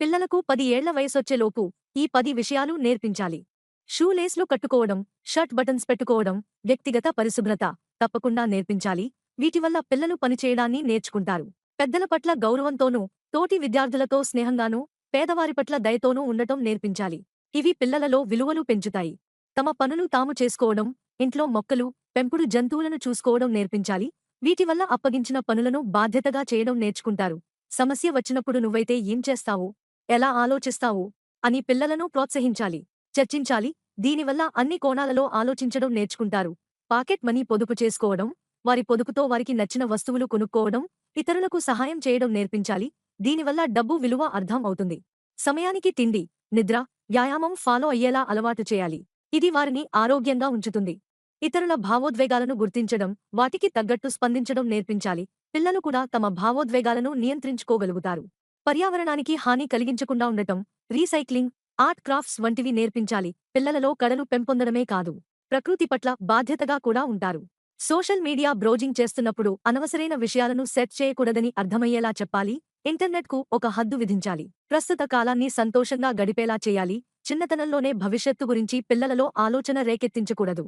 పిల్లలకు 10 ఏళ్ల వయసొచ్చేలోపు ఈ 10 విషయాలు నేర్పించాలి. షూ లేస్లు కట్టుకోవడం, షర్ట్ బటన్స్ పెట్టుకోవడం, వ్యక్తిగత పరిశుభ్రత తప్పకుండా నేర్పించాలి. వీటివల్ల పిల్లలు పనిచేయడాన్ని నేర్చుకుంటారు. పెద్దల పట్ల గౌరవంతోనూ, తోటి విద్యార్థులతో స్నేహంగానూ, పేదవారి పట్ల దయతోనూ ఉండటం నేర్పించాలి. ఇవి పిల్లలలో విలువలు పెంచుతాయి. తమ పనులు తాము చేసుకోవడం, ఇంట్లో మొక్కలు, పెంపుడు జంతువులను చూసుకోవడం నేర్పించాలి. వీటివల్ల అప్పగించిన పనులను బాధ్యతగా చేయడం నేర్చుకుంటారు. సమస్య వచ్చినప్పుడు నువ్వైతే ఏం చేస్తావు, ఎలా ఆలోచిస్తావు అని పిల్లలను ప్రోత్సహించాలి. చర్చించాలి. దీనివల్ల అన్ని కోణాలలో ఆలోచించడం నేర్చుకుంటారు. పాకెట్ మనీ పొదుపు చేసుకోవడం, వారి పొదుపుతో వారికి నచ్చిన వస్తువులు కొనుక్కోవడం, ఇతరులకు సహాయం చేయడం నేర్పించాలి. దీనివల్ల డబ్బు విలువ అర్థం అవుతుంది. సమయానికి తిండి, నిద్ర, వ్యాయామం ఫాలో అయ్యేలా అలవాటు చేయాలి. ఇది వారిని ఆరోగ్యంగా ఉంచుతుంది. ఇతరుల భావోద్వేగాలను గుర్తించడం, వాటికి తగ్గట్టు స్పందించడం నేర్పించాలి. పిల్లలు కూడా తమ భావోద్వేగాలను నియంత్రించుకోగలుగుతారు. పర్యావరణానికి హాని కలిగించకుండా ఉండటం, రీసైక్లింగ్, ఆర్ట్ క్రాఫ్ట్స్ వంటివి నేర్పించాలి. పిల్లలలో కళలు పెంపొందడమే కాదు, ప్రకృతి పట్ల బాధ్యతగా కూడా ఉంటారు. సోషల్ మీడియా బ్రౌజింగ్ చేస్తున్నప్పుడు అనవసరైన విషయాలను సెట్ చేయకూడదని అర్థమయ్యేలా చెప్పాలి. ఇంటర్నెట్కు ఒక హద్దు విధించాలి. ప్రస్తుత కాలాన్ని సంతోషంగా గడిపేలా చేయాలి. చిన్నతనంలోనే భవిష్యత్తు గురించి పిల్లలలో ఆలోచన రేకెత్తించకూడదు.